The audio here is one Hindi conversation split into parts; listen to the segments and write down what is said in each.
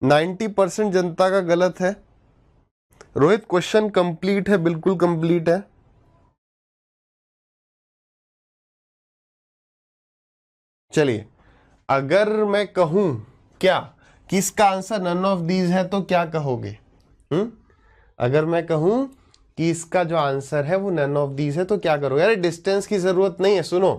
90% जनता का गलत है। रोहित क्वेश्चन कंप्लीट है, बिल्कुल कंप्लीट है। चलिए, अगर मैं कहूं क्या कि इसका आंसर नन ऑफ दीज है तो क्या कहोगे? अगर मैं कहूं कि इसका जो आंसर है वो नन ऑफ दीज है तो क्या करोगे? अरे डिस्टेंस की जरूरत नहीं है। सुनो,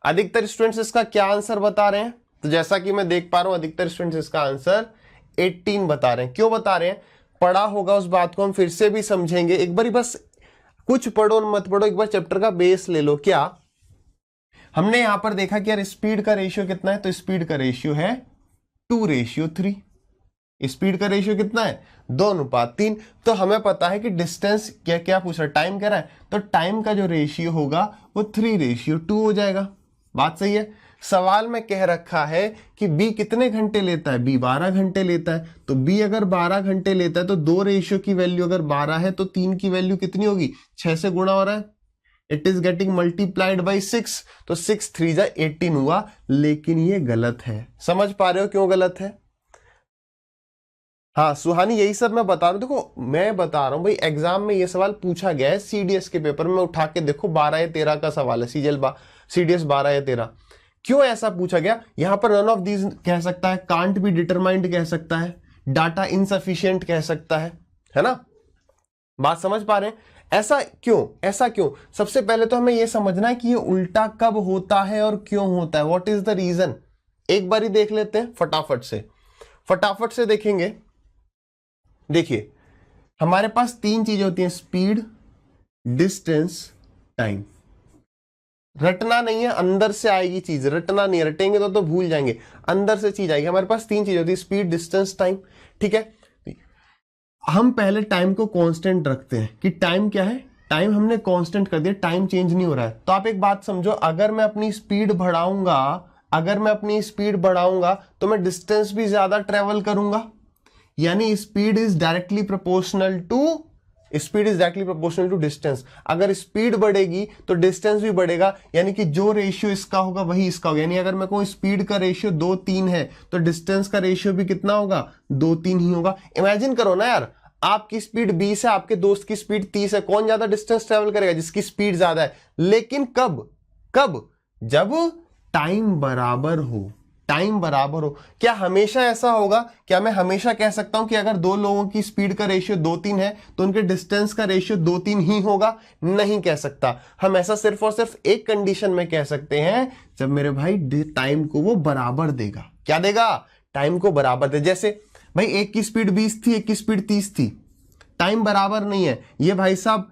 अधिकतर स्टूडेंट्स इसका क्या आंसर बता रहे हैं? तो जैसा कि मैं देख पा रहा हूं अधिकतर स्टूडेंट्स इसका आंसर 18 बता रहे हैं। क्यों बता रहे हैं? पढ़ा होगा उस बात को हम फिर से भी समझेंगे एक बार। बस कुछ पढ़ो मत पढ़ो, एक बार चैप्टर का बेस ले लो। क्या हमने यहां पर देखा कि यार स्पीड का रेशियो कितना है? तो स्पीड का रेशियो है 2:3। स्पीड का रेशियो कितना है? 2:3। तो हमें पता है कि डिस्टेंस क्या क्या पूछ रहा है, टाइम कह रहा है, तो टाइम का जो रेशियो होगा वो 3:2 हो जाएगा। बात सही है। सवाल में कह रखा है कि बी कितने घंटे लेता है? बी 12 घंटे लेता है। तो बी अगर 12 घंटे लेता है तो 2 रेशियो की वैल्यू अगर 12 है तो 3 की वैल्यू कितनी होगी? 6 से गुणा हो रहा है, it is getting multiplied by 6। तो 6 3 जा 18 हुआ। लेकिन ये गलत है। समझ पा रहे हो क्यों गलत है? हाँ सुहानी, यही सब मैं बता रहा हूं। देखो मैं बता रहा हूं भाई, एग्जाम में ये सवाल पूछा गया है सीडीएस के पेपर में। उठा के देखो 12 या 13 का सवाल है, सीडीएस 12 या 13। क्यों ऐसा पूछा गया? यहां पर नन ऑफ दीज कह सकता है, कांट बी डिटरमाइंड कह सकता है, डाटा इनसफिशिएंट कह सकता है ना? बात समझ पा रहे हैं? ऐसा क्यों? ऐसा क्यों? सबसे पहले तो हमें यह समझना है कि ये उल्टा कब होता है और क्यों होता है। What is the reason? एक बार ही देख लेते हैं फटाफट से देखेंगे। देखिए, हमारे पास 3 चीजें होती हैं, स्पीड, डिस्टेंस, टाइम। रटना नहीं है, अंदर से आएगी चीज, रटना नहीं, रटेंगे तो भूल जाएंगे। अंदर से चीज आएगी। हमारे पास 3 चीजें होती है, स्पीड, डिस्टेंस, टाइम। ठीक है, हम पहले टाइम को कांस्टेंट रखते हैं कि टाइम क्या है, टाइम हमने कांस्टेंट कर दिया, टाइम चेंज नहीं हो रहा है। तो आप एक बात समझो, अगर मैं अपनी स्पीड बढ़ाऊंगा तो मैं डिस्टेंस भी ज्यादा ट्रेवल करूंगा। यानी speed is directly proportional to distance. अगर स्पीड बढ़ेगी तो डिस्टेंस भी बढ़ेगा, यानी कि जो रेशियो इसका होगा वही इसका होगा। यानी अगर मैं कहूं स्पीड का रेशियो 2:3 है तो डिस्टेंस का रेशियो भी कितना होगा? 2:3 ही होगा। इमेजिन करो ना यार, आपकी स्पीड 20 है, आपके दोस्त की स्पीड 30 है, कौन ज्यादा डिस्टेंस ट्रेवल करेगा? जिसकी स्पीड ज्यादा है। लेकिन कब जब टाइम बराबर हो। क्या हमेशा ऐसा होगा? क्या मैं हमेशा कह सकता हूं कि अगर 2 लोगों की स्पीड का रेशियो 2:3 है तो उनके डिस्टेंस का रेशियो 2:3 ही होगा? नहीं कह सकता। हम ऐसा सिर्फ और सिर्फ एक कंडीशन में कह सकते हैं, जब मेरे भाई टाइम को वो बराबर देगा। क्या देगा? टाइम को बराबर दे। जैसे भाई एक की स्पीड 20 थी, एक की स्पीड 30 थी, टाइम बराबर नहीं है। ये भाई साहब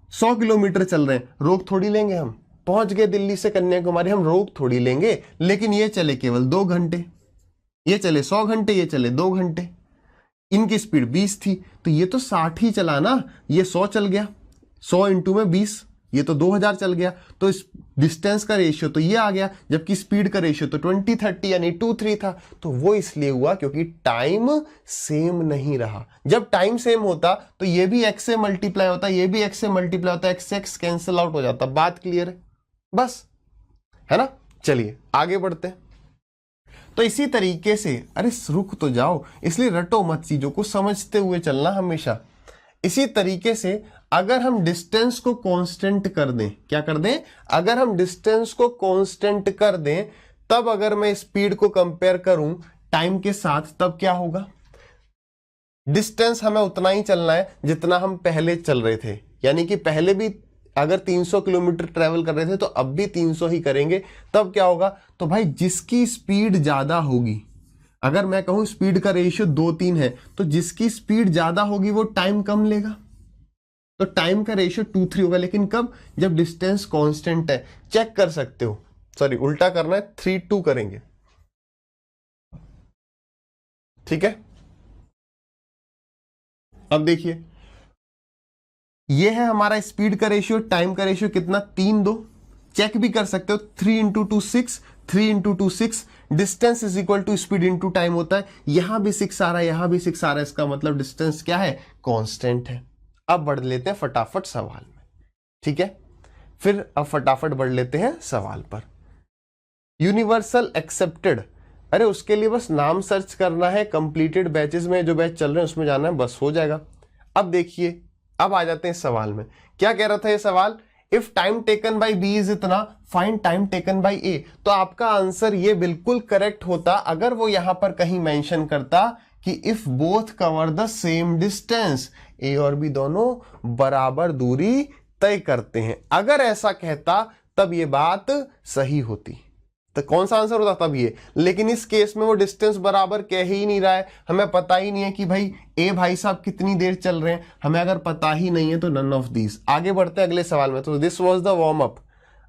100 किलोमीटर चल रहे हैं, रोक थोड़ी लेंगे हम। पहुंच गए दिल्ली से कन्याकुमारी, हम रोक थोड़ी लेंगे। लेकिन ये चले केवल 2 घंटे, ये चले 100 घंटे, ये चले 2 घंटे। इनकी स्पीड 20 थी तो ये तो 60 ही चला ना, ये 100 चल गया। 100 इंटू में 20, ये तो 2000 चल गया। तो इस डिस्टेंस का रेशियो तो ये आ गया, जबकि स्पीड का रेशियो तो 20-30 यानी 2:3 था। तो वो इसलिए हुआ क्योंकि टाइम सेम नहीं रहा। जब टाइम सेम होता तो ये भी x से मल्टीप्लाई होता, ये भी x से मल्टीप्लाई होता, x कैंसिल आउट हो जाता। बात क्लियर है? बस, है ना? चलिए आगे बढ़ते हैं। तो इसी तरीके से, अरे रुक तो जाओ, इसलिए रटो मत, चीजों को समझते हुए चलना हमेशा। इसी तरीके से अगर हम डिस्टेंस को कांस्टेंट कर दें, क्या कर दें? अगर हम डिस्टेंस को कांस्टेंट कर दें, तब अगर मैं स्पीड को कंपेयर करूं टाइम के साथ, तब क्या होगा? डिस्टेंस हमें उतना ही चलना है जितना हम पहले चल रहे थे। यानी कि पहले भी अगर 300 किलोमीटर ट्रेवल कर रहे थे तो अब भी 300 ही करेंगे। तब क्या होगा? तो भाई जिसकी स्पीड ज्यादा होगी, अगर मैं कहूं स्पीड का रेशियो 2:3 है तो जिसकी स्पीड ज्यादा होगी वो टाइम कम लेगा, तो टाइम का रेशियो 2:3 होगा। लेकिन कब? जब डिस्टेंस कांस्टेंट है। चेक कर सकते हो, सॉरी उल्टा करना है, 3:2 करेंगे। ठीक है, अब देखिए ये है हमारा स्पीड का रेशियो, टाइम का रेशियो कितना? 3:2। चेक भी कर सकते हो, 3 × 2 6, 3 × 2 6। Distance is equal to speed into time होता है। यहां भी 6 आ रहा है, यहां भी 6 आ रहा है, इसका मतलब डिस्टेंस क्या है? कांस्टेंट है। अब बढ़ लेते हैं फटाफट सवाल में। ठीक है, फिर अब फटाफट बढ़ लेते हैं सवाल पर। यूनिवर्सल एक्सेप्टेड अरे उसके लिए बस नाम सर्च करना है, कंप्लीटेड बैचेस में जो बैच चल रहे हैं उसमें जाना है, बस हो जाएगा। अब देखिए, अब आ जाते हैं इस सवाल में। क्या कह रहा था ये सवाल? If time taken by B is इतना, find time taken by A. तो आपका आंसर ये बिल्कुल करेक्ट होता अगर वो यहां पर कहीं मेंशन करता कि if both cover the same distance, A और बी दोनों बराबर दूरी तय करते हैं। अगर ऐसा कहता तब ये बात सही होती, तो कौन सा आंसर होता तब ये। लेकिन इस केस में वो डिस्टेंस बराबर कह ही नहीं रहा है, हमें पता ही नहीं है कि भाई ए भाई साहब कितनी देर चल रहे हैं, हमें अगर पता ही नहीं है तो नन ऑफ दीज। आगे बढ़ते हैं अगले सवाल में। तो this was the warm up.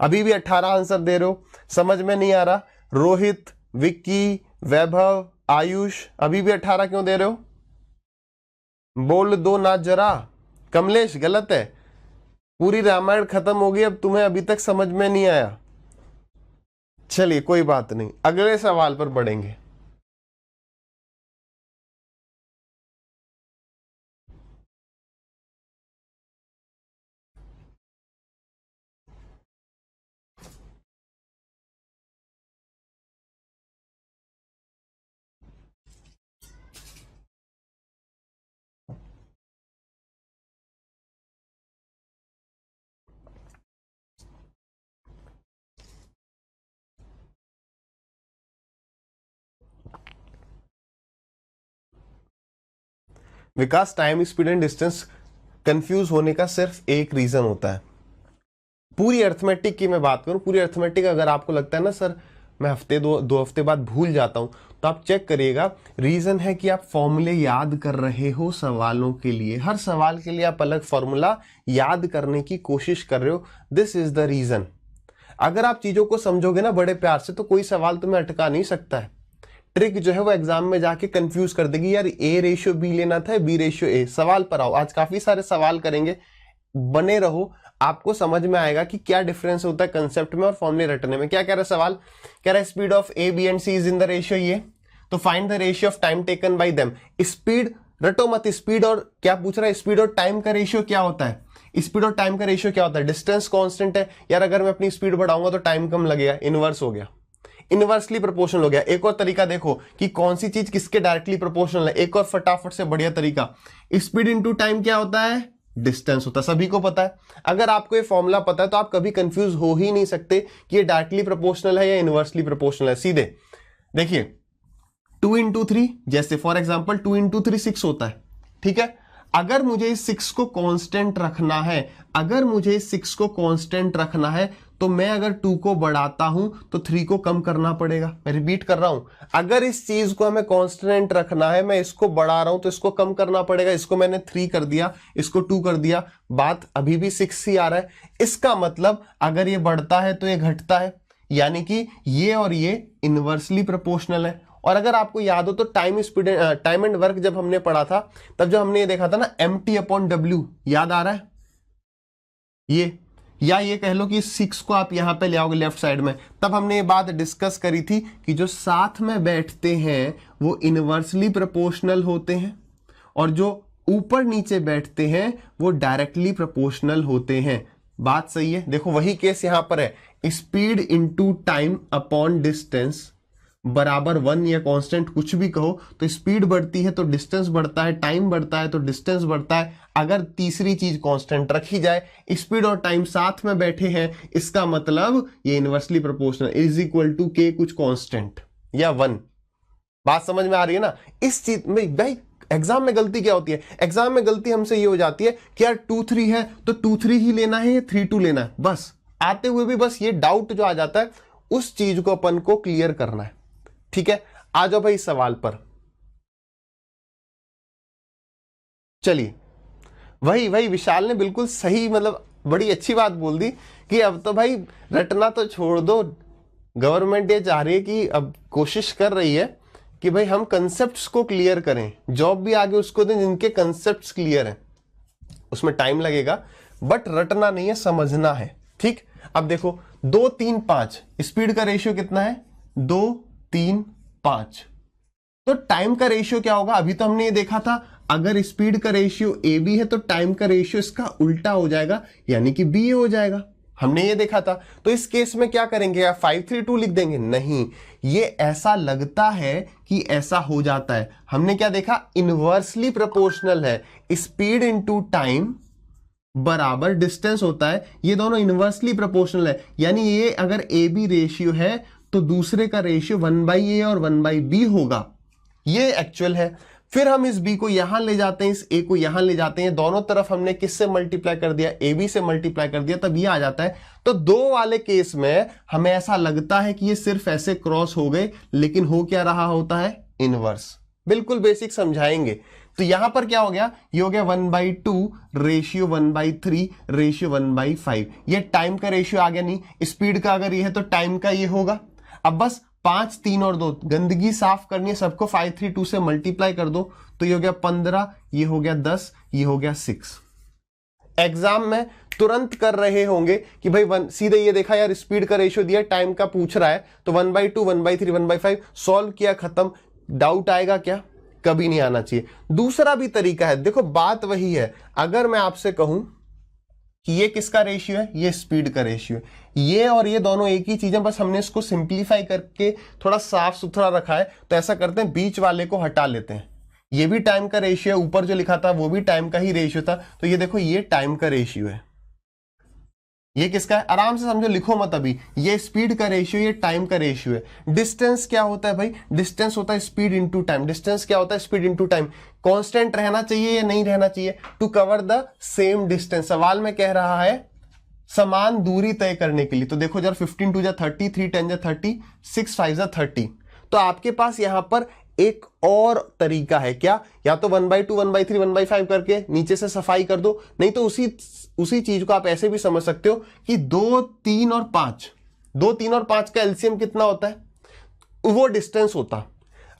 अभी भी 18 आंसर दे रहे हो, समझ में नहीं आ रहा। रोहित, विक्की, वैभव, आयुष, अभी भी 18 क्यों दे रहे हो? बोल दो ना जरा। कमलेश, गलत है, पूरी रामायण खत्म हो गई, अब तुम्हें अभी तक समझ में नहीं आया। चलिए कोई बात नहीं, अगले सवाल पर बढ़ेंगे। Vikas, time, speed and distance confuse होने का सिर्फ एक रीजन होता है। पूरी अर्थमेटिक की मैं बात करूं, पूरी अर्थमेटिक अगर आपको लगता है ना सर मैं हफ्ते दो हफ्ते बाद भूल जाता हूं, तो आप चेक करिएगा। रीजन है कि आप फॉर्मूले याद कर रहे हो सवालों के लिए, हर सवाल के लिए आप अलग फॉर्मूला याद करने की कोशिश कर रहे हो। This is the reason. अगर आप चीजों को समझोगे ना बड़े प्यार से तो कोई सवाल तुम्हें अटका नहीं सकता है। ट्रिक जो है वो एग्जाम में जाके कंफ्यूज कर देगी, यार ए रेशियो बी लेना था, बी रेशियो ए। सवाल पर आओ, आज काफी सारे सवाल करेंगे, बने रहो, आपको समझ में आएगा कि क्या डिफरेंस होता है कंसेप्ट में और फॉर्मूले रटने में। क्या कह रहा है सवाल? कह रहा है speed of A B and C is in the ratio ये, तो find the ratio of time taken by them. Speed रटो मत, स्पीड और क्या पूछ रहा है, स्पीड और टाइम का रेशियो क्या होता है? स्पीड और टाइम का रेशियो क्या होता है? डिस्टेंस कांस्टेंट है यार, अगर मैं अपनी स्पीड बढ़ाऊंगा तो टाइम कम लगेगा, इनवर्स हो गया, इनवर्सली प्रोपोर्शनल हो गया। एक और तरीका देखो कि कौन सी चीज किसके डायरेक्टली प्रोपोर्शनल है, एक और फटाफट से बढ़िया तरीका, स्पीड इनटू टाइम क्या होता है? डिस्टेंस होता है, सभी को पता है। अगर आपको ये फॉर्मूला पता है तो आप कभी कंफ्यूज हो ही नहीं सकते कि ये डायरेक्टली प्रोपोर्शनल है या इनवर्सली प्रोपोर्शनल है। सीधे देखिए 2 इंटू 3, जैसे फॉर एग्जाम्पल 2 इंटू 3 6 होता है, ठीक है। अगर मुझे इस 6 को कांस्टेंट रखना है, अगर मुझे इस 6 को कांस्टेंट रखना है तो मैं अगर 2 को बढ़ाता हूं तो 3 को कम करना पड़ेगा। मैं रिपीट कर रहा हूं, अगर इस चीज को हमें कांस्टेंट रखना है, मैं इसको बढ़ा रहा हूं तो इसको कम करना पड़ेगा। इसको मैंने 3 कर दिया, इसको 2 कर दिया, बात अभी भी 6 ही आ रहा है। इसका मतलब अगर ये बढ़ता है तो ये घटता है, यानी कि ये और ये इनवर्सली प्रोपोर्शनल है। और अगर आपको याद हो तो time speed time and work जब हमने पढ़ा था तब जो हमने ये देखा था ना mt/w, याद आ रहा है ये, या ये कह लो कि 6 को आप यहां पे ले आओगे लेफ्ट साइड में, तब हमने ये बात डिस्कस करी थी कि जो साथ में बैठते हैं वो इनवर्सली प्रोपोर्शनल होते हैं और जो ऊपर नीचे बैठते हैं वो डायरेक्टली प्रोपोर्शनल होते हैं। बात सही है। देखो वही केस यहां पर है, speed into time upon distance बराबर 1 या कांस्टेंट कुछ भी कहो, तो स्पीड बढ़ती है तो डिस्टेंस बढ़ता है, टाइम बढ़ता है तो डिस्टेंस बढ़ता है। अगर तीसरी चीज कांस्टेंट रखी जाए, स्पीड और टाइम साथ में बैठे हैं, इसका मतलब ये inversely proportional is equal to के कुछ कांस्टेंट या 1। बात समझ में आ रही है ना? इस चीज में भाई एग्जाम में गलती क्या होती है? एग्जाम में गलती हमसे ये हो जाती है कि यार 2 3 है तो 2 3 ही लेना है या 3 2 लेना है, बस आते हुए भी बस ये डाउट जो आ जाता है उस चीज को अपन को क्लियर करना है। ठीक है, आ जाओ भाई सवाल पर। चलिए वही विशाल ने बिल्कुल सही, मतलब बड़ी अच्छी बात बोल दी कि अब तो भाई रटना तो छोड़ दो। गवर्नमेंट ये चाह रही है कि अब कोशिश कर रही है कि भाई हम कंसेप्ट्स को क्लियर करें, जॉब भी आगे उसको दें जिनके कंसेप्ट्स क्लियर हैं। उसमें टाइम लगेगा बट रटना नहीं है, समझना है। ठीक, अब देखो 2 3 5 स्पीड का रेशियो कितना है? 2 3 5। तो टाइम का रेशियो क्या होगा? अभी तो हमने ये देखा था अगर स्पीड का रेशियो ए बी है तो टाइम का रेशियो इसका उल्टा हो जाएगा, यानी कि बी हो जाएगा। हमने ये देखा था। तो इस केस में क्या करेंगे, या 532 लिख देंगे? नहीं, ये ऐसा लगता है कि ऐसा हो जाता है। हमने क्या देखा, इनवर्सली प्रोपोर्शनल है, स्पीड इनटू टाइम बराबर डिस्टेंस होता है। ये दोनों इनवर्सली प्रोपोर्शनल है, यानी ये अगर ए बी रेशियो है तो दूसरे का रेशियो 1/a और 1/b होगा। ये एक्चुअल है। फिर हम इस b को यहां ले जाते हैं, इस a को यहां ले जाते हैं, दोनों तरफ हमने किससे मल्टीप्लाई कर दिया, ab से मल्टीप्लाई कर दिया, तब ये आ जाता है। तो 2 वाले केस में हमें ऐसा लगता है कि ये सिर्फ ऐसे क्रॉस हो गए, लेकिन हो क्या रहा होता है, इनवर्स। बिल्कुल बेसिक समझाएंगे। तो यहां पर क्या हो गया, ये हो गया 1/2 रेशियो 1/3 रेशियो 1/5। ये टाइम का रेशियो आ गया, नहीं स्पीड का अगर ये है तो टाइम का ये होगा। अब बस 5, 3 और 2 गंदगी साफ करनी है, सबको 532 से मल्टीप्लाई कर दो, तो ये हो गया 15, ये हो गया 10, ये हो गया 6। एग्जाम में तुरंत कर रहे होंगे कि भाई सीधे ये देखा यार, स्पीड का रेशियो दिया, टाइम का पूछ रहा है, तो 1/2 1/3 1/5 सॉल्व किया, खत्म। डाउट आएगा क्या? कभी नहीं आना चाहिए। दूसरा भी तरीका है, देखो बात वही है। अगर मैं आपसे कहूं कि ये किसका रेशियो है, ये स्पीड का रेशियो है, ये और ये दोनों एक ही चीज है, बस हमने इसको सिंप्लीफाई करके थोड़ा साफ सुथरा रखा है। तो ऐसा करते हैं, बीच वाले को हटा लेते हैं। ये भी टाइम का रेशियो है, ऊपर जो लिखा था वो भी टाइम का ही रेशियो था, तो ये देखो ये टाइम का रेशियो है। ये किसका है, आराम से समझो, लिखो मत अभी। ये स्पीड का रेशियो, ये टाइम का रेशियो है। डिस्टेंस क्या होता है भाई, डिस्टेंस होता है स्पीड इनटू टाइम। डिस्टेंस क्या होता है, स्पीड इनटू टाइम। कांस्टेंट रहना चाहिए या नहीं रहना चाहिए, to cover the same distance. सवाल में कह रहा है समान दूरी तय करने के लिए। तो देखो जरा, 15 2 जा 30, 3 10 जा 30, 6 5 जा 30। तो आपके पास यहां पर एक और तरीका है, क्या, या तो 1/2 1/3 1/5 करके नीचे से सफाई कर दो, नहीं तो उसी चीज को आप ऐसे भी समझ सकते हो कि 2 3 और 5, 2 3 और 5 का एलसीएम कितना होता है, वो डिस्टेंस होता।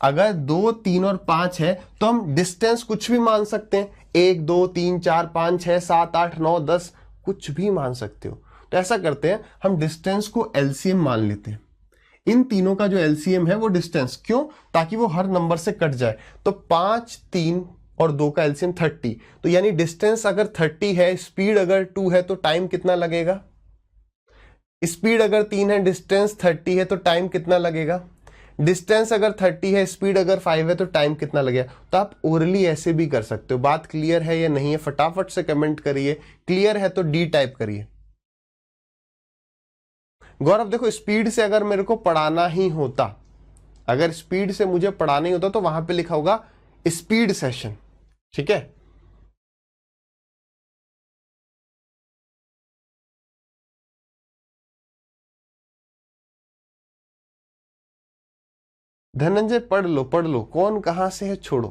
अगर 2 3 और 5 है तो हम डिस्टेंस कुछ भी मान सकते हैं, 1 2 3 4 5 6 7 8 9 10, कुछ भी मान सकते हो। तो ऐसा करते हैं, हम डिस्टेंस को एलसीएम मान लेते हैं। इन तीनों का जो एलसीएम है वो डिस्टेंस, क्यों, ताकि वो हर नंबर से कट जाए। तो 5 3 और 2 का एलसीएम 30। तो यानी डिस्टेंस अगर 30 है, स्पीड अगर 2 है, तो टाइम कितना लगेगा। स्पीड अगर 3 है, डिस्टेंस 30 है, तो टाइम कितना लगेगा। डिस्टेंस अगर 30 है, स्पीड अगर 5 है, तो टाइम कितना लगेगा। तो आप ओरली ऐसे भी कर सकते हो। बात क्लियर है या नहीं है, फटाफट से कमेंट करिए। क्लियर है तो डी टाइप करिए। गौरव देखो, स्पीड से अगर मेरे को पढ़ाना ही होता, अगर स्पीड से मुझे पढ़ाना ही होता, तो वहां पे लिखा होगा स्पीड सेशन, ठीक है। धनंजय पढ़ लो, कौन कहां से है छोड़ो।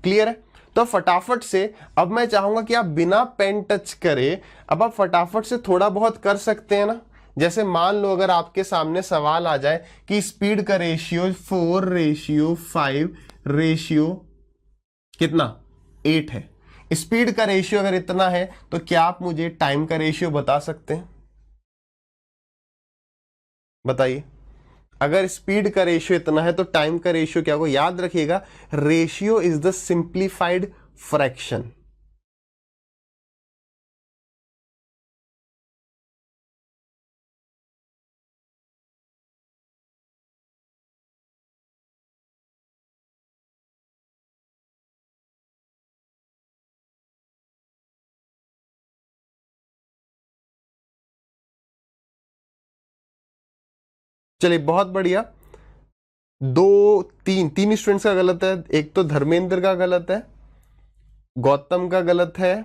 क्लियर है। तो फटाफट से अब मैं चाहूंगा कि आप बिना पेन टच करे, अब आप फटाफट से थोड़ा बहुत कर सकते हैं ना। जैसे मान लो अगर आपके सामने सवाल आ जाए कि स्पीड का रेशियो 4:5 रेशियो कितना 8 है, स्पीड का रेशियो अगर इतना है, तो क्या आप मुझे टाइम का रेशियो बता सकते हैं, बताइए। अगर स्पीड का रेशियो इतना है तो टाइम का रेशियो क्या होगा, याद रखिएगा, ratio is the simplified fraction. चलिए बहुत बढ़िया। 2 3 स्टूडेंट्स का गलत है, एक तो धर्मेंद्र का गलत है, गौतम का गलत है,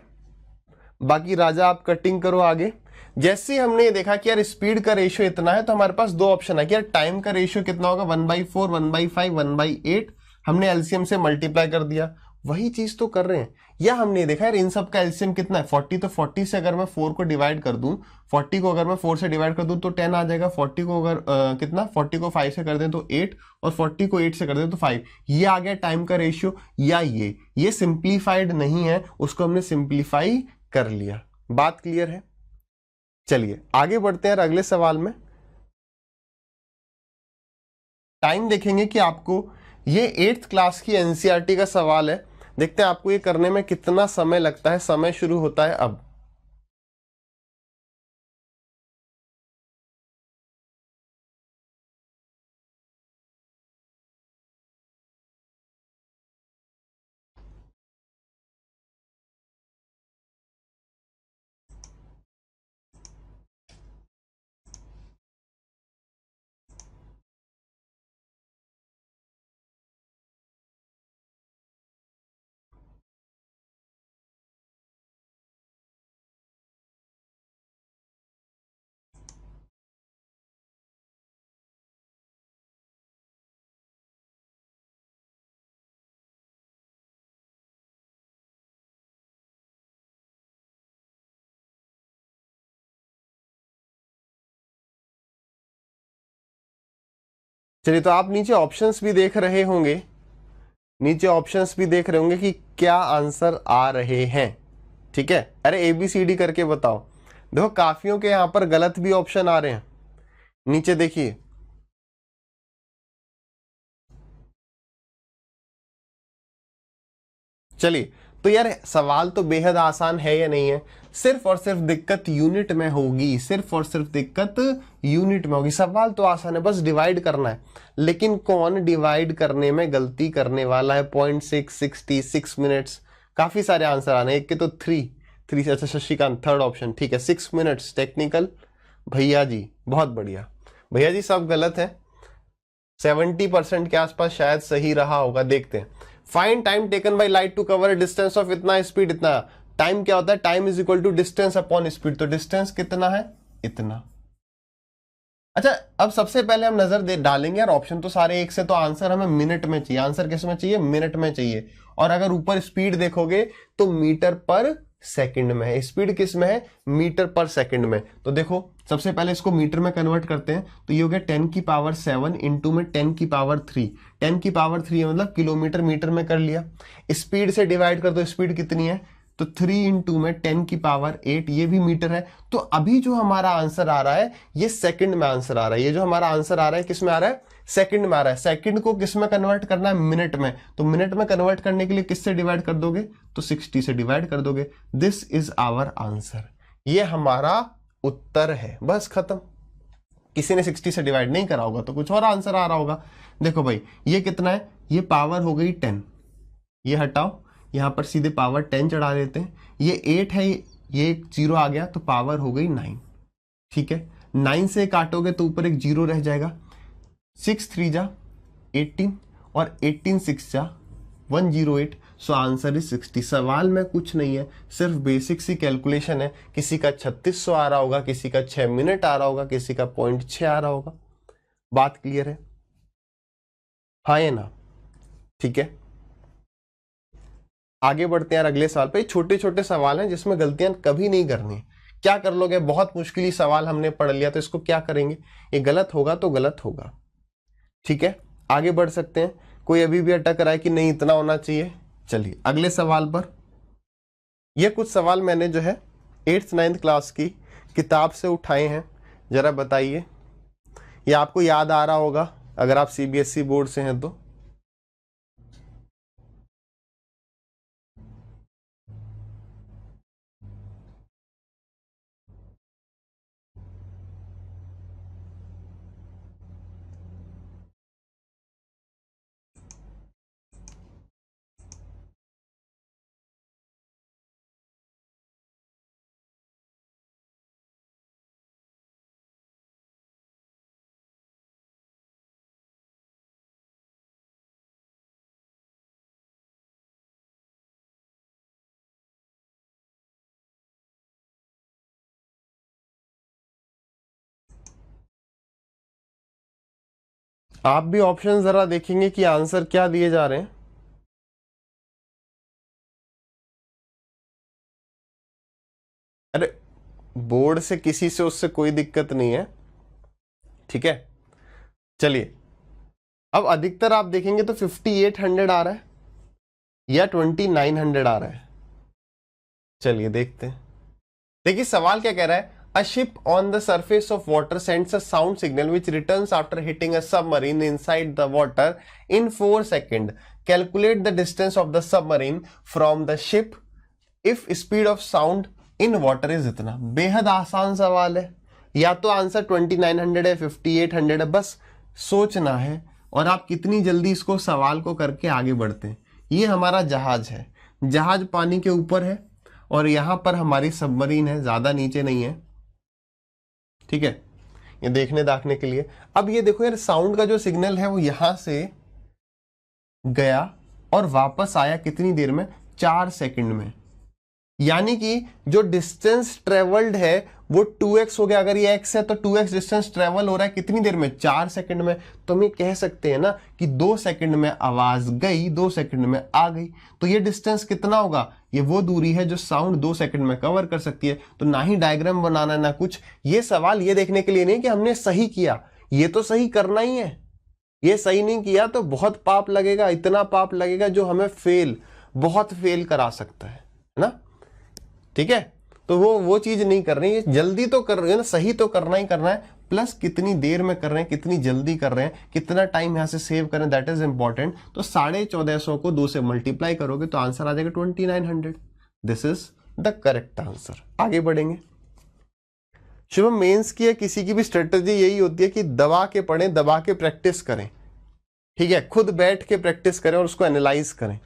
बाकी राजा आप कटिंग करो आगे। जैसे हमने ये देखा कि यार स्पीड का रेशियो इतना है, तो हमारे पास 2 ऑप्शन है कि यार टाइम का रेशियो कितना होगा, 1/4 1/5 1/8। हमने एलसीएम से मल्टीप्लाई कर दिया, वही चीज तो कर रहे हैं। या हमने देखा यार इन सब का एलसीएम कितना है, 40। तो 40 से अगर मैं 4 को डिवाइड कर दूं, 40 को अगर मैं 4 से डिवाइड कर दूं तो 10 आ जाएगा। 40 को अगर कितना, 40 को 5 से कर दें तो 8, और 40 को 8 से कर दें तो 5। ये आ गया टाइम का रेशियो। या ये सिंप्लीफाइड नहीं है, उसको हमने सिंप्लीफाई कर लिया। बात क्लियर है। चलिए आगे बढ़ते हैं अगले सवाल में। टाइम देखेंगे कि आपको, ये 8th क्लास की एनसीईआरटी का सवाल है। देखते हैं आपको ये करने में कितना समय लगता है। समय शुरू होता है अब। चलिए, तो आप नीचे ऑप्शंस भी देख रहे होंगे, नीचे ऑप्शंस भी देख रहे होंगे कि क्या आंसर आ रहे हैं। ठीक है, अरे ABCD करके बताओ। देखो काफियों के यहां पर गलत भी ऑप्शन आ रहे हैं, नीचे देखिए। चलिए, तो यार सवाल तो बेहद आसान है या नहीं है, सिर्फ और सिर्फ दिक्कत यूनिट में होगी, सिर्फ और सिर्फ दिक्कत यूनिट में होगी। सवाल तो आसान है, बस डिवाइड करना है, लेकिन कौन डिवाइड करने में गलती करने वाला है। 0.6 66 मिनट्स, काफी सारे आंसर आने, एक के तो 3 अच्छा शशिकांत थर्ड ऑप्शन, ठीक है 6 मिनट्स टेक्निकल। भैया जी बहुत बढ़िया, भैया जी सब गलत है, 70% के आसपास शायद सही रहा होगा। देखते हैं, find time taken by light to cover distance of इतना, स्पीड इतना। टाइम क्या होता है, time is equal to distance upon speed, तो डिस्टेंस कितना है, इतना। अच्छा, अब सबसे पहले हम नजर दे डालेंगे यार, ऑप्शन तो सारे एक से, तो आंसर हमें मिनट में चाहिए, आंसर किस में चाहिए, मिनट में चाहिए। और अगर ऊपर स्पीड देखोगे तो मीटर पर सेकंड में है, स्पीड किस में है, मीटर पर सेकंड में। तो देखो सबसे पहले इसको मीटर में कन्वर्ट करते हैं, तो ये हो गया 10 की पावर 7 इंटू में 10 की पावर 3। 10 की पावर 3 मतलब किलोमीटर मीटर में कर लिया, स्पीड से डिवाइड कर दो, स्पीड कितनी है, तो 3 इंटू में 10 की पावर 8, ये भी मीटर है। तो अभी जो हमारा आंसर आ रहा है ये सेकंड में आंसर आ रहा है, ये जो हमारा आंसर आ रहा है किस में आ रहा है, सेकंड में आ रहा है। सेकंड को किस में कन्वर्ट करना है, मिनट में, तो मिनट में कन्वर्ट करने के लिए किससे डिवाइड कर दोगे, तो 60 से डिवाइड कर दोगे। दिस इज आवर आंसर, ये हमारा उत्तर है, बस खत्म। किसी ने 60 से डिवाइड नहीं करा होगा तो कुछ और आंसर आ रहा होगा। देखो भाई ये कितना है, ये पावर हो गई 10, ये हटाओ, यहां पर सीधे पावर 10 चढ़ा देते हैं, ये 8 है, ये एक 0 आ गया तो पावर हो गई 9। ठीक है, 9 से काटोगे तो ऊपर एक 0 रह जाएगा, 6 3 जा 18 और 18 6 जा 108। So answer is 60। सवाल में कुछ नहीं है, सिर्फ बेसिक सी कैलकुलेशन है। किसी का 3600 आ रहा होगा, किसी का 6 मिनट आ रहा होगा, किसी का 0.6 आ रहा होगा। बात क्लियर है, हाँ या ना, ठीक है। आगे बढ़ते हैं यार अगले सवाल पे। छोटे छोटे सवाल हैं जिसमें गलतियां कभी नहीं करनी। क्या कर लोगे, बहुत मुश्किल सवाल हमने पढ़ लिया तो इसको क्या करेंगे, ये गलत होगा तो गलत होगा। ठीक है, आगे बढ़ सकते हैं। कोई अभी भी अटक रहा है कि नहीं इतना होना चाहिए, चलिए अगले सवाल पर। ये कुछ सवाल मैंने जो है 8th 9th क्लास की किताब से उठाए हैं, जरा बताइए। ये आपको याद आ रहा होगा अगर आप CBSE बोर्ड से हैं तो। आप भी ऑप्शन जरा देखेंगे कि आंसर क्या दिए जा रहे हैं। अरे बोर्ड से किसी से उससे कोई दिक्कत नहीं है, ठीक है। चलिए अब अधिकतर आप देखेंगे तो 5800 आ रहा है या 2900 आ रहा है। चलिए देखते हैं। देखिए सवाल क्या कह रहा है, a ship on the surface of water sends a sound signal which returns after hitting a submarine inside the water in 4 second. Calculate the distance of the submarine from the ship if speed of sound in water is इतना। बेहद आसान सवाल है, या तो आंसर 2900 है 5800 है, बस सोचना है और आप कितनी जल्दी इसको सवाल को करके आगे बढ़ते हैं। ये हमारा जहाज है, जहाज पानी के ऊपर है और यहां पर हमारी सबमरीन है, ज्यादा नीचे नहीं है, ठीक है, ये देखने दाखने के लिए। अब ये देखो यार, साउंड का जो सिग्नल है वो यहां से गया और वापस आया कितनी देर में, 4 सेकंड में। यानी कि जो डिस्टेंस ट्रेवल्ड है वो 2x हो गया। अगर ये x है तो 2x डिस्टेंस ट्रेवल हो रहा है कितनी देर में, 4 सेकंड में। तो हम ये कह सकते हैं ना कि 2 सेकंड में आवाज गई, 2 सेकंड में आ गई। तो ये डिस्टेंस कितना होगा, ये वो दूरी है जो साउंड 2 सेकंड में कवर कर सकती है। तो ना ही डायग्राम बनाना ना कुछ, ये सवाल ये देखने के लिए नहीं कि हमने सही किया, ये तो सही करना ही है, ये सही नहीं किया तो बहुत पाप लगेगा, इतना पाप लगेगा जो हमें बहुत फेल करा सकता है ना। ठीक है, तो वो चीज नहीं कर रही है, जल्दी तो कर रही है ना, सही तो करना ही करना है, प्लस कितनी देर में कर रहे हैं, कितनी जल्दी कर रहे हैं, कितना टाइम यहां से सेव करें, दैट इज इंपॉर्टेंट। तो 1450 को 2 से मल्टीप्लाई करोगे तो आंसर आ जाएगा 2900। This is the correct answer. आगे बढ़ेंगे। शुभम, मेंस की या किसी की भी स्ट्रेटेजी यही होती है कि दबा के पढ़ें, दबा के प्रैक्टिस करें। ठीक है, खुद बैठ के प्रैक्टिस करें और उसको एनालाइज करें।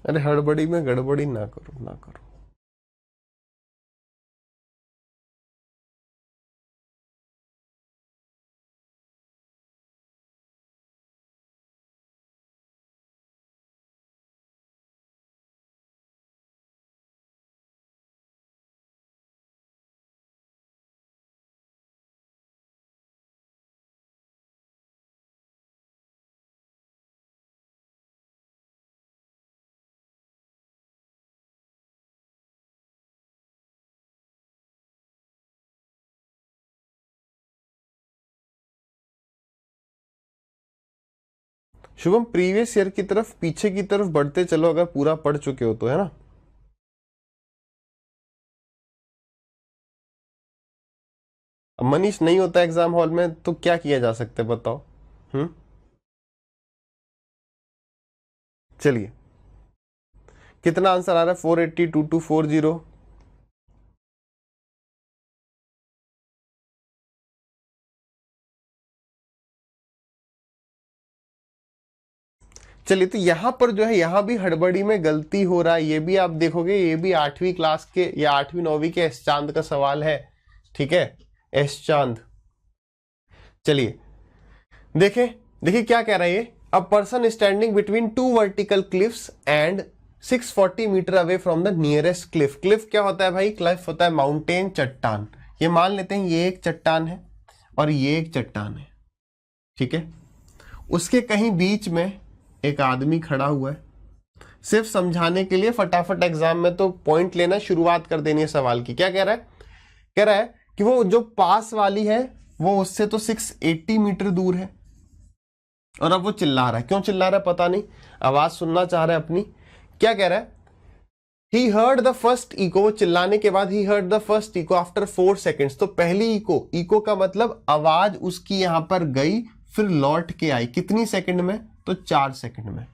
अरे हड़बड़ी में गड़बड़ी ना करो, ना करो। शुभम, प्रीवियस ईयर की तरफ, पीछे की तरफ बढ़ते चलो, अगर पूरा पढ़ चुके हो तो, है ना। अब मनीष नहीं होता एग्जाम हॉल में तो क्या किया जा सकता है बताओ। चलिए, कितना आंसर आ रहा है? 480, 2240। चलिए, तो यहां पर जो है, यहां भी हड़बड़ी में गलती हो रहा है, ये भी आप देखोगे, ये भी 8वीं क्लास के या 8वीं 9वीं के एस चांद का सवाल है। ठीक है, एस चांद। चलिए देखें, देखिए क्या कह रहा है ये। A person standing between 2 vertical cliffs and 640 metre away from the nearest cliff. Cliff क्या होता है भाई? क्लिफ होता है माउंटेन, चट्टान। ये मान लेते हैं ये एक चट्टान है और ये एक चट्टान है। ठीक है, उसके कहीं बीच में एक आदमी खड़ा हुआ है। सिर्फ समझाने के लिए, फटाफट एग्जाम में तो पॉइंट लेना, शुरुआत कर देनी है सवाल की। क्या कह रहा है? कह रहा है कि वो जो पास वाली है वो उससे तो 680 मीटर दूर है, और अब वो चिल्ला रहा है। क्यों चिल्ला रहा है पता नहीं, आवाज सुनना चाह रहा है अपनी। क्या कह रहा है? He heard the first echo, चिल्लाने के बाद he heard the first echo after 4 seconds. तो पहली इको, इको का मतलब आवाज उसकी यहां पर गई, फिर लौट के आई। कितनी सेकंड में? तो 4 सेकंड में।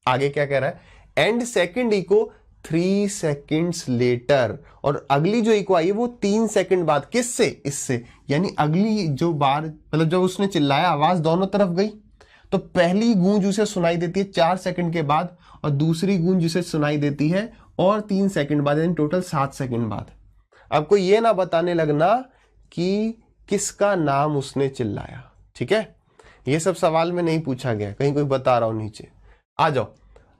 आगे क्या कह रहा है? And second echo 3 seconds later, और अगली जो इको आई है वो 3 सेकंड बाद। किससे? इससे। यानी अगली जो बार, मतलब जब उसने चिल्लाया आवाज दोनों तरफ गई, तो पहली गूंज उसे सुनाई देती है 4 सेकंड के बाद, और दूसरी गूंज उसे सुनाई देती है और 3 सेकंड बाद, यानी टोटल 7 सेकंड बाद। आपको ये ना बताने लगना कि किसका नाम उसने चिल्लाया। ठीक है, ये सब सवाल में नहीं पूछा गया, कहीं कोई बता रहा हो नीचे। आ जाओ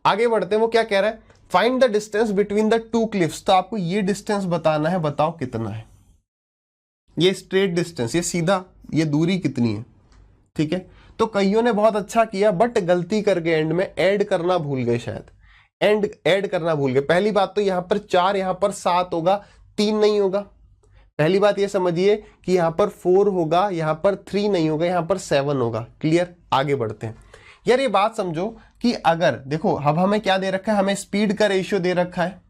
आगे बढ़ते हैं। वो क्या कह रहा है? Find the distance between the 2 cliffs. तो आपको ये डिस्टेंस बताना है, बताओ कितना है। ये स्ट्रेट डिस्टेंस, ये सीधा, ये दूरी कितनी है। ठीक है, तो कईयों ने बहुत अच्छा किया, बट गलती करके एंड में ऐड करना भूल गए, शायद ऐड करना भूल गए। पहली बात तो यहां पर 4, यहां पर 7 होगा, 3 नहीं होगा। पहली बात ये समझिए कि यहां पर 4 होगा, यहां पर 3 नहीं होगा, यहां पर 7 होगा। क्लियर? आगे बढ़ते हैं। यार ये बात समझो कि अगर देखो, अब हमें क्या दे रखा है? हमें स्पीड का रेशियो दे रखा है।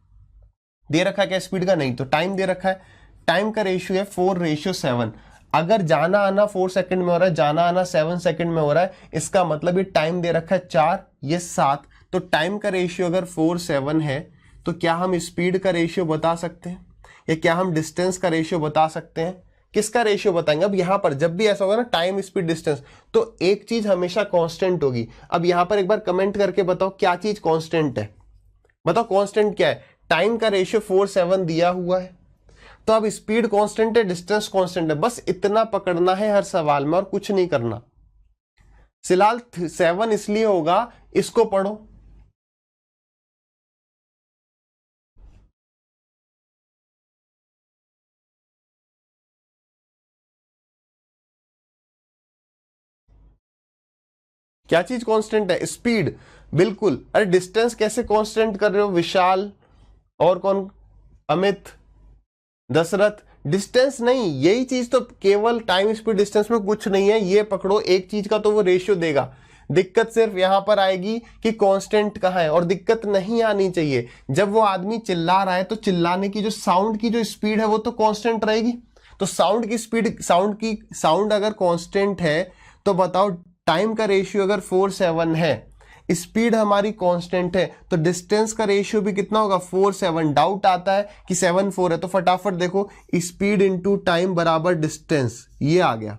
दे रखा है क्या स्पीड का? नहीं। तो टाइम दे रखा है, टाइम का रेशियो है 4:7। अगर जाना आना 4 सेकंड में हो रहा है, जाना आना 7 सेकंड में हो रहा है, इसका मतलब ये टाइम दे रखा है 4, ये 7। तो टाइम का रेशियो अगर 4:7 है, तो क्या हम स्पीड का रेशियो बता सकते हैं, या क्या हम डिस्टेंस का रेशियो बता सकते हैं? किसका रेशियो बताएंगे? अब यहां पर जब भी ऐसा होगा ना, टाइम स्पीड डिस्टेंस, तो एक चीज हमेशा कांस्टेंट होगी। अब यहां पर एक बार कमेंट करके बताओ क्या चीज कांस्टेंट है। बताओ कांस्टेंट क्या है? टाइम का रेशियो 4:7 दिया हुआ है, तो अब स्पीड कांस्टेंट है, डिस्टेंस कांस्टेंट है। बस इतना पकड़ना है हर सवाल में और कुछ नहीं करना। फिलहाल 7 इसलिए होगा, इसको पढ़ो। क्या चीज कांस्टेंट है? स्पीड। बिल्कुल। अरे डिस्टेंस कैसे कांस्टेंट कर रहे हो विशाल? और कौन? अमित, दशरथ। डिस्टेंस नहीं, यही चीज तो केवल टाइम स्पीड डिस्टेंस में कुछ नहीं है, ये पकड़ो एक चीज का तो वो रेशियो देगा। दिक्कत सिर्फ यहां पर आएगी कि कांस्टेंट कहां है, और दिक्कत नहीं आनी चाहिए। जब वो आदमी चिल्ला रहा है तो चिल्लाने की जो साउंड की जो स्पीड है वो तो कांस्टेंट रहेगी। तो साउंड की स्पीड, साउंड अगर कांस्टेंट है तो बताओ टाइम का रेशियो अगर 4:7 है, स्पीड हमारी कांस्टेंट है, तो डिस्टेंस का रेशियो भी कितना होगा? 4:7। डाउट आता है कि 7:4 है, तो फटाफट देखो, स्पीड इंटू टाइम बराबर डिस्टेंस, ये आ गया,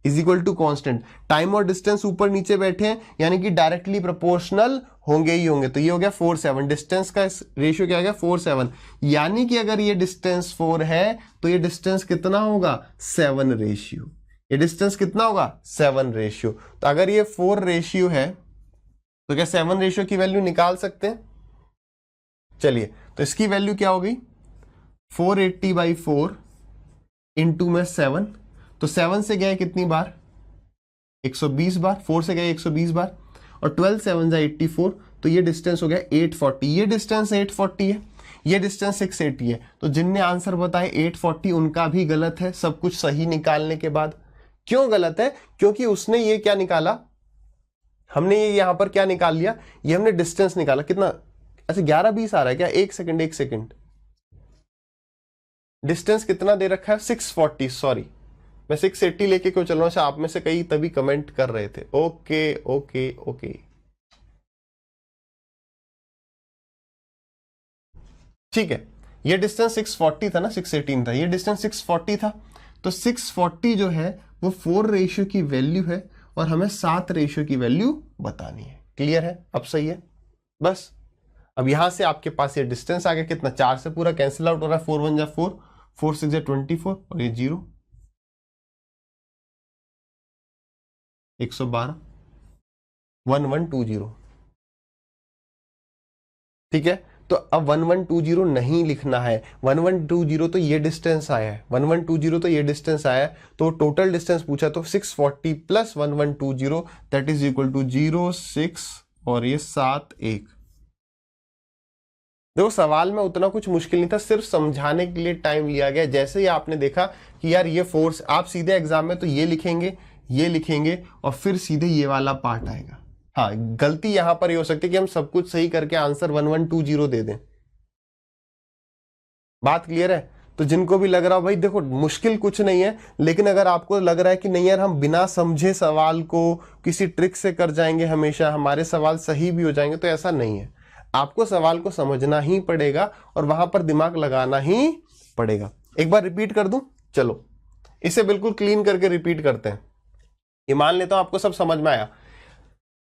is equal to constant. Time और डिस्टेंस ऊपर नीचे बैठे हैं, यानी कि डायरेक्टली प्रोपोर्शनल होंगे ही होंगे, तो ये हो गया 4:7। डिस्टेंस का रेशियो क्या हो गया? 4:7। यानी कि अगर ये डिस्टेंस 4 है तो ये डिस्टेंस कितना होगा? 7 रेशियो। ये डिस्टेंस कितना होगा? 7 रेशियो। तो अगर ये 4 रेशियो है तो क्या 7 रेशियो की वैल्यू निकाल सकते हैं? चलिए, तो इसकी वैल्यू क्या होगी? 480/4 इंटू में 7, तो 7 से गए कितनी बार? 120 बार। 4 से गए 120 बार, और 12 7 84, तो ये डिस्टेंस हो गया 840। ये डिस्टेंस 840 है, ये डिस्टेंस 680 है। तो जिनने आंसर बताए 840 उनका भी गलत है, सब कुछ सही निकालने के बाद। क्यों गलत है? क्योंकि उसने ये क्या निकाला, हमने ये यहां पर क्या निकाल लिया, ये हमने डिस्टेंस निकाला। कितना? अच्छा 11-20 आ रहा है क्या? एक सेकंड, डिस्टेंस कितना दे रखा है? 640। सॉरी, मैं 680 लेके क्यों चल रहा हूं? आप में से कई तभी कमेंट कर रहे थे। ओके ओके ओके, ठीक है। ये डिस्टेंस 640 था ना, 618 था, ये डिस्टेंस 640 था। तो 640 जो है वो 4 रेशियो की वैल्यू है, और हमें 7 रेशियो की वैल्यू बतानी है। क्लियर है? अब सही है। बस अब यहां से आपके पास ये डिस्टेंस आ गया, कितना? 4 से पूरा कैंसिल आउट हो रहा है, 4 1 जा 4, 4 6 जा 24, और ये 0, 112, 1120। ठीक है, तो अब 1120 नहीं लिखना है, 1120 तो ये डिस्टेंस आया है, 1120 तो ये डिस्टेंस आया है, तो टोटल डिस्टेंस पूछा तो 640 plus 1120 that is equal to 0 6 और ये 7 1। देखो सवाल में उतना कुछ मुश्किल नहीं था, सिर्फ समझाने के लिए टाइम लिया गया। जैसे ही आपने देखा कि यार ये फोर्स, आप सीधे एग्जाम में तो ये लिखेंगे और फिर सीधे ये वाला पार्ट आएगा। हाँ, गलती यहां पर ये हो सकती है कि हम सब कुछ सही करके आंसर 1120 दे दें। बात क्लियर है? तो जिनको भी लग रहा हो भाई देखो मुश्किल कुछ नहीं है, लेकिन अगर आपको लग रहा है कि नहीं यार हम बिना समझे सवाल को किसी ट्रिक से कर जाएंगे, हमेशा हमारे सवाल सही भी हो जाएंगे, तो ऐसा नहीं है। आपको सवाल को समझना ही पड़ेगा और वहां पर दिमाग लगाना ही पड़ेगा। एक बार रिपीट कर दूं? चलो इसे बिल्कुल क्लीन करके रिपीट करते हैं। ये मान लेता हूं आपको सब समझ में आया।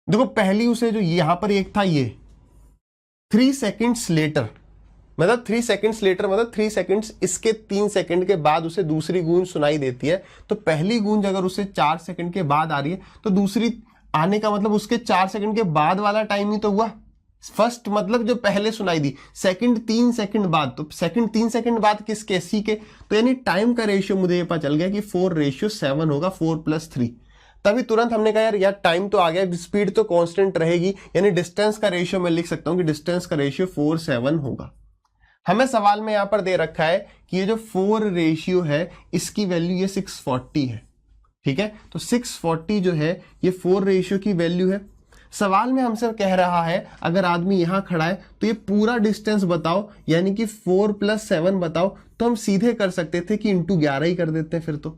देखो पहली उसे जो यहां पर एक था, ये 3 सेकेंड्स लेटर, मतलब 3 सेकेंड्स लेटर मतलब 3 सेकेंड्स इसके 3 सेकेंड के बाद उसे दूसरी गूंज सुनाई देती है। तो पहली गूंज अगर उसे 4 सेकेंड के बाद आ रही है तो दूसरी आने का मतलब उसके 4 सेकेंड के बाद वाला टाइम ही तो हुआ। फर्स्ट मतलब जो पहले सुनाई दी, सेकंड 3 सेकंड बाद, तो सेकंड 3 सेकंड बाद किसके? सी के। तो यानी टाइम का रेशियो मुझे ये पता चल गया कि 4:7 होगा, 4+3। तभी तुरंत हमने कहा यार टाइम तो आ गया, स्पीड तो कांस्टेंट रहेगी, यानी डिस्टेंस का रेशियो मैं लिख सकता हूं कि डिस्टेंस का रेशियो 4:7 होगा। हमें सवाल में यहां पर दे रखा है कि ये जो 4 रेशियो है इसकी वैल्यू ये 640 है। ठीक है, तो 640 जो है ये 4 रेशियो की वैल्यू है। सवाल में हमसे कह रहा है अगर आदमी यहां खड़ा है तो ये पूरा डिस्टेंस बताओ, यानी कि 4+7 बताओ। तो हम सीधे कर सकते थे कि इंटू 11 ही कर देते हैं, फिर तो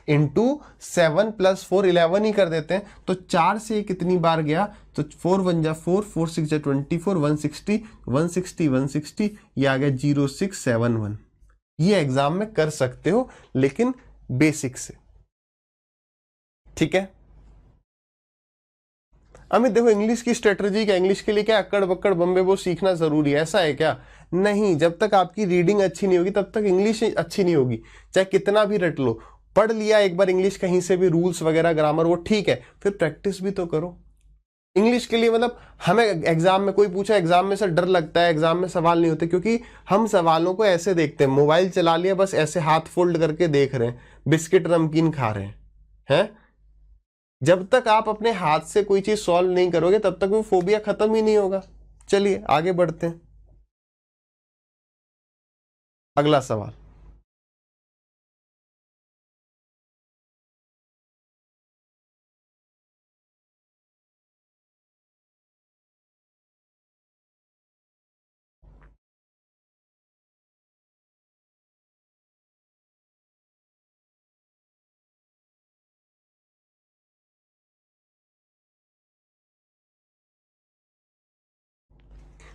इंटू 7 + 4 11 ही कर देते हैं। तो 4 से कितनी बार गया? तो 4 1 जा 4, 4 6 जा 24, 160 160 160, ये आ गया 0671। ये एग्जाम में कर सकते हो लेकिन बेसिक से। ठीक है अमित, देखो इंग्लिश की स्ट्रेटजी क्या, इंग्लिश के लिए क्या अक्कड़ बक्कड़ बम्बे वो सीखना जरूरी है, ऐसा है क्या? नहीं, जब तक आपकी रीडिंग अच्छी नहीं होगी तब तक इंग्लिश अच्छी नहीं होगी, चाहे कितना भी रट लो। पढ़ लिया एक बार इंग्लिश कहीं से भी, रूल्स वगैरह ग्रामर वो ठीक है, फिर प्रैक्टिस भी तो करो इंग्लिश के लिए। मतलब हमें एग्जाम में कोई पूछा, एग्जाम में से डर लगता है, एग्जाम में सवाल नहीं होते, क्योंकि हम सवालों को ऐसे देखते हैं, मोबाइल चला लिया बस ऐसे हाथ फोल्ड करके देख रहे हैं, बिस्किट नमकीन खा रहे हैं। जब तक आप अपने हाथ से कोई चीज सॉल्व नहीं करोगे तब तक वो फोबिया खत्म ही नहीं होगा। चलिए आगे बढ़ते हैं, अगला सवाल।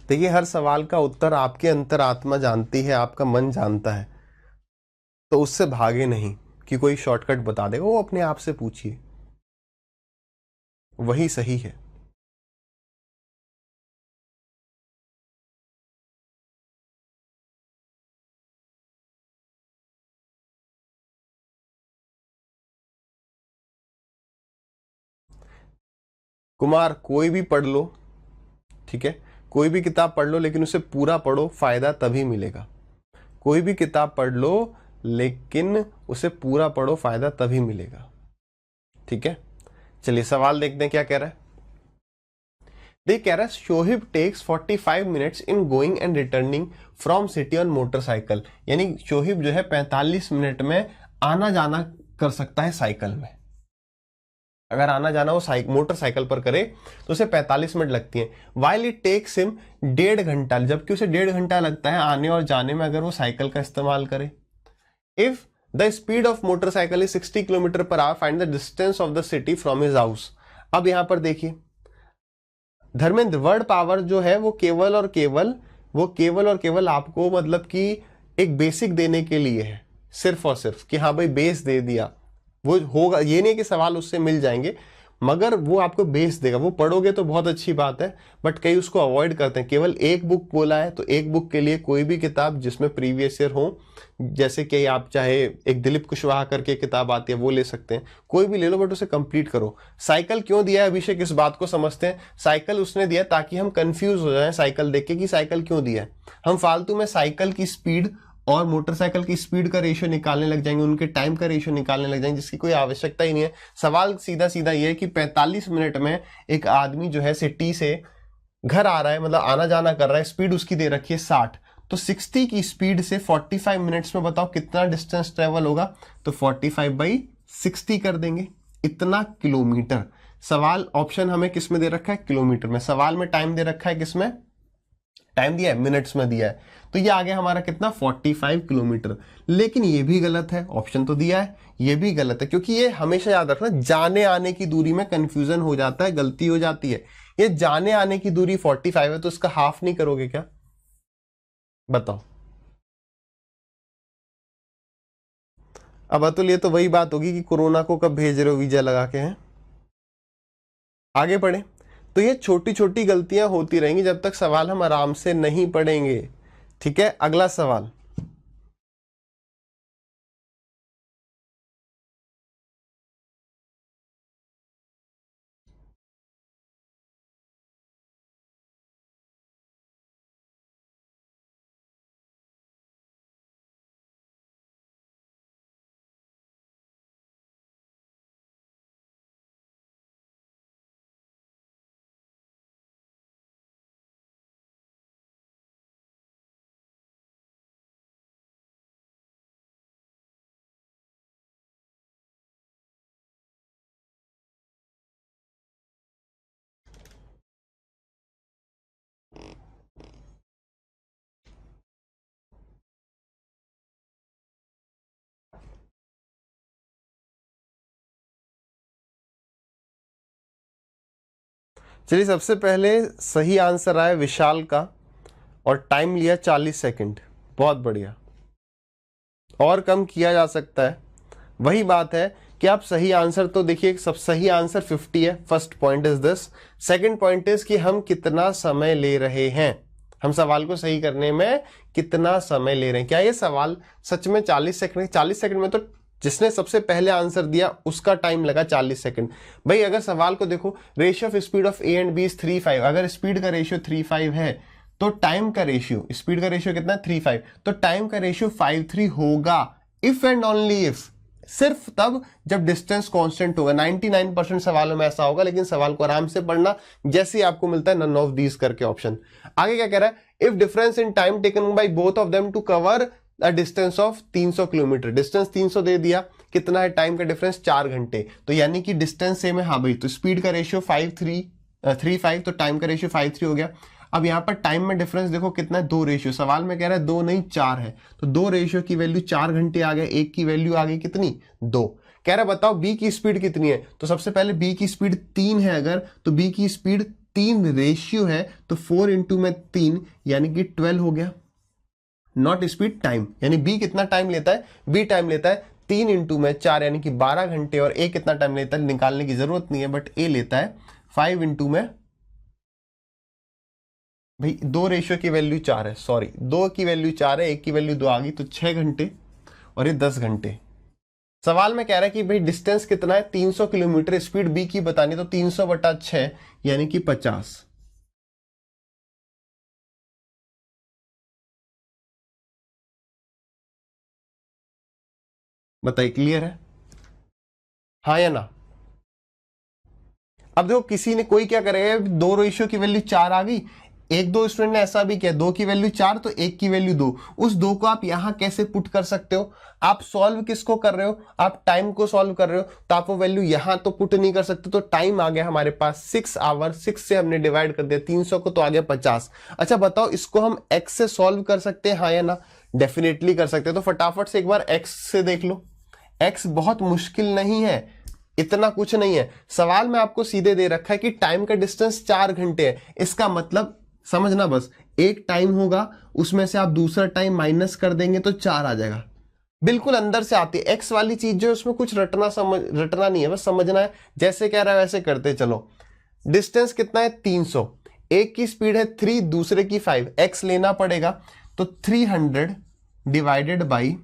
देखिए हर सवाल का उत्तर आपकी अंतरात्मा जानती है, आपका मन जानता है, तो उससे भागे नहीं कि कोई शॉर्टकट बता देगा, वो अपने आप से पूछिए, वही सही है। कुमार कोई भी पढ़ लो, ठीक है, कोई भी किताब पढ़ लो, लेकिन उसे पूरा पढ़ो, फायदा तभी मिलेगा। कोई भी किताब पढ़ लो लेकिन उसे पूरा पढ़ो, फायदा तभी मिलेगा, ठीक है। चलिए सवाल देखते हैं क्या कह रहा है। देख कह रहा है Shoaib takes 45 minutes in going and returning from city on motorcycle, यानी शोहिब जो है 45 मिनट में आना जाना कर सकता है साइकिल में। अगर आना जाना वो मोटरसाइकिल पर करे तो उसे 45 मिनट लगती है। वाइल इट टेक्स हिम 1.5 घंटा, जबकि उसे 1.5 घंटा लगता है आने और जाने में अगर वो साइकिल का इस्तेमाल करे। If the speed of motorcycle is 60 kilometre per hour, find the distance of the city from his house. अब यहां पर देखिए धर्मेंद्र, वर्ड पावर जो है वो केवल और केवल आपको मतलब कि एक बेसिक देने के लिए है, सिर्फ और सिर्फ कि हाँ भाई बेस दे दिया, वो होगा, ये नहीं कि सवाल उससे मिल जाएंगे, मगर वो आपको बेस देगा। वो पढ़ोगे तो बहुत अच्छी बात है, बट कई उसको अवॉइड करते हैं। केवल एक बुक बोला है तो एक बुक के लिए कोई भी किताब जिसमें प्रीवियस ईयर हो, जैसे कि आप चाहे एक दिलीप कुशवाहा करके किताब आती है वो ले सकते हैं, कोई भी ले लो, बट उसे कंप्लीट करो। साइकिल क्यों दिया है अभिषेक, इस बात को समझते हैं। साइकिल उसने दिया ताकि हम कंफ्यूज हो जाएं साइकिल देख के कि साइकिल क्यों दिया है। हम फालतू में साइकिल की स्पीड और मोटरसाइकिल की स्पीड का रेशियो निकालने लग जाएंगे, उनके टाइम का रेशियो निकालने लग जाएंगे, जिसकी कोई आवश्यकता ही नहीं है। सवाल सीधा सीधा ये है कि 45 मिनट में एक आदमी जो है सिटी से घर आ रहा है, मतलब आना जाना कर रहा है, स्पीड उसकी दे रखी है 60, तो 60 की स्पीड से 45 मिनट्स में बताओ कितना डिस्टेंस ट्रेवल होगा। तो 45/60 कर देंगे, इतना किलोमीटर। सवाल ऑप्शन हमें किस में दे रखा है, किलोमीटर में। सवाल में टाइम दे रखा है, किसमें टाइम दिया है, मिनट्स में दिया है। तो ये आ गया हमारा कितना, 45 किलोमीटर। लेकिन ये भी गलत है, ऑप्शन तो दिया है, ये भी गलत है, क्योंकि ये हमेशा याद रखना, जाने आने की दूरी में कंफ्यूजन हो जाता है, गलती हो जाती है। ये जाने आने की दूरी 45 है, तो इसका हाफ नहीं करोगे क्या, बताओ। अब अतुल ये तो वही बात होगी कि कोरोना को कब भेज रहे हो वीजा लगा के, हैं। आगे बढ़े। तो ये छोटी छोटी गलतियां होती रहेंगी जब तक सवाल हम आराम से नहीं पढ़ेंगे, ठीक है। अगला सवाल, चलिए सबसे पहले सही आंसर आया विशाल का, और टाइम लिया 40 सेकंड। बहुत बढ़िया, और कम किया जा सकता है। वही बात है कि आप सही आंसर तो देखिए, सब सही आंसर 50 है। First point is this. Second point is कि हम कितना समय ले रहे हैं, हम सवाल को सही करने में कितना समय ले रहे हैं। क्या ये सवाल सच में 40 सेकंड, 40 सेकंड में तो जिसने सबसे पहले आंसर दिया उसका टाइम लगा 40 सेकंड। भाई अगर सवाल को देखो, ratio of speed of A and B is 3:5, अगर स्पीड का रेशियो 3:5 है तो टाइम का रेशियो, स्पीड का रेशियो कितना है 3:5, तो टाइम का रेशियो 5:3 होगा इफ एंड ओनली इफ, सिर्फ तब जब डिस्टेंस कांस्टेंट होगा। 99% सवालों में ऐसा होगा, लेकिन सवाल को आराम से पढ़ना, जैसे ही आपको मिलता है नन ऑफ दीज करके ऑप्शन। आगे क्या कह रहा है, if difference in time taken by both of them to cover a distance of 300 kilometre, distance 300 दे दिया, कितना है टाइम का डिफरेंस 4 घंटे, तो यानी कि डिस्टेंस सेम है। हाँ भाई, तो स्पीड का रेशियो 3:5 तो टाइम का रेशियो 5:3 हो गया। अब यहाँ पर टाइम में डिफरेंस देखो कितना है, 2 रेशियो, सवाल में कह रहा है 2 नहीं 4 है, तो 2 रेशियो की वैल्यू 4 घंटे आ गए, एक की वैल्यू आ गई कितनी 2। कह रहा है बताओ बी की स्पीड कितनी है, तो सबसे पहले बी की स्पीड 3 है अगर, तो बी की स्पीड 3 रेशियो है, तो 4 इंटू में 3 यानी कि 12 हो गया। नॉट स्पीड, टाइम, यानी बी कितना टाइम लेता है, बी टाइम लेता है 3 इंटू में 4 यानी कि 12 घंटे, और ए कितना टाइम लेता है निकालने की जरूरत नहीं है, बट ए लेता है 5 इंटू में, भाई 2 रेशियो की वैल्यू 4 है, सॉरी 2 की वैल्यू 4 है, एक की वैल्यू 2 आ गई, तो 6 घंटे और ये 10 घंटे। सवाल में कह रहा है कि भाई डिस्टेंस कितना है 300 किलोमीटर, स्पीड बी की बतानी, तो 300/6 यानी कि 50। बताइए क्लियर है, हाँ या ना। अब देखो किसी ने, कोई क्या करेगा, 2 रेशियो की वैल्यू 4 आ गई, एक दो स्टूडेंट ने ऐसा भी किया, 2 की वैल्यू 4 तो एक की वैल्यू 2, उस 2 को आप यहां कैसे पुट कर सकते हो, आप सॉल्व किसको कर रहे हो, आप टाइम को सॉल्व कर रहे हो, तो आप वो वैल्यू यहां तो पुट नहीं कर सकते, तो टाइम आ गया हमारे पास 6 आवर, 6 से हमने डिवाइड कर दिया 300 को, तो आ गया 50। अच्छा बताओ इसको हम x से सॉल्व कर सकते हैं, हाँ या ना, डेफिनेटली कर सकते हैं। तो फटाफट से एक बार x से देख लो, x बहुत मुश्किल नहीं है, इतना कुछ नहीं है। सवाल में आपको सीधे दे रखा है कि टाइम का डिस्टेंस 4 घंटे है, इसका मतलब समझना बस, एक टाइम होगा उसमें से आप दूसरा टाइम माइनस कर देंगे तो 4 आ जाएगा, बिल्कुल अंदर से आती है। एक्स वाली चीज जो है उसमें कुछ रटना नहीं है, बस समझना है, जैसे कह रहा है वैसे करते चलो। डिस्टेंस कितना है 300, एक की स्पीड है 3, दूसरे की 5, एक्स लेना पड़ेगा, तो 300 divided by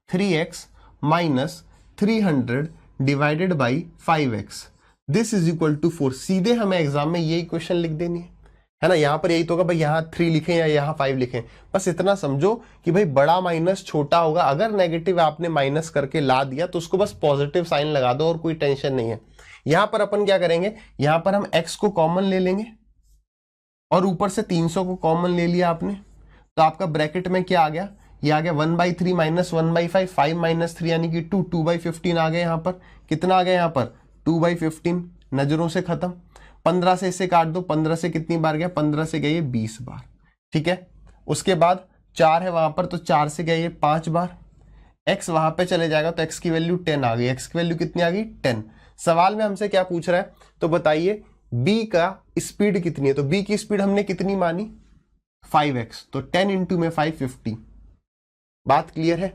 3x minus 300 divided by 5x, this is equal to 4। सीधे हमें एग्जाम में यही क्वेश्चन लिख देनी है ना, यहां पर यही तो होगा भाई, यहां 3 लिखें या यहां 5 लिखें, बस इतना समझो कि भाई बड़ा माइनस छोटा होगा, अगर नेगेटिव आपने माइनस करके ला दिया तो उसको बस पॉजिटिव साइन लगा दो और कोई टेंशन नहीं है। यहां पर अपन क्या करेंगे, यहां पर हम x को कॉमन ले लेंगे और ऊपर से 300 को कॉमन ले लिया आपने, तो आपका ब्रैकेट में क्या आ गया, ये आ गया 1/3 माइनस 1/5, 5 माइनस 3 यानी कि 2, 2/15 आ गया। यहाँ पर कितना आ गया, यहाँ पर 2/15, नजरों से खत्म, 15 से इसे काट दो, 15 से कितनी बार गया, 15 से गया ये 20 बार, ठीक है। उसके बाद 4 है वहां पर, तो 4 से गया ये 5 बार, x वहां पे चले जाएगा तो x की वैल्यू 10 आ गई, x की वैल्यू कितनी आ गई 10। सवाल में हमसे क्या पूछ रहा है, तो बताइए b का स्पीड कितनी है, तो b की स्पीड हमने कितनी मानी 5x, तो 10 इंटू में 5 50। बात क्लियर है,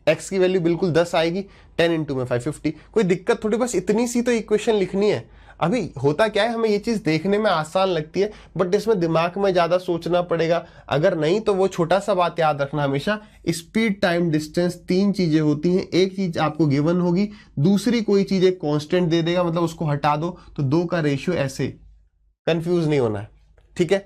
x की वैल्यू बिल्कुल 10 आएगी, 10 इंटू में 550, कोई दिक्कत थोड़ी, बस इतनी सी तो इक्वेशन लिखनी है। अभी होता क्या है, हमें ये चीज देखने में आसान लगती है बट इसमें दिमाग में ज्यादा सोचना पड़ेगा, अगर नहीं तो वो छोटा सा बात याद रखना हमेशा, स्पीड टाइम डिस्टेंस 3 चीजें होती हैं, एक चीज आपको गिवन होगी, दूसरी कोई चीज एक कांस्टेंट दे देगा, मतलब उसको हटा दो, तो 2 का रेशियो ऐसे, कंफ्यूज नहीं होना है, ठीक है।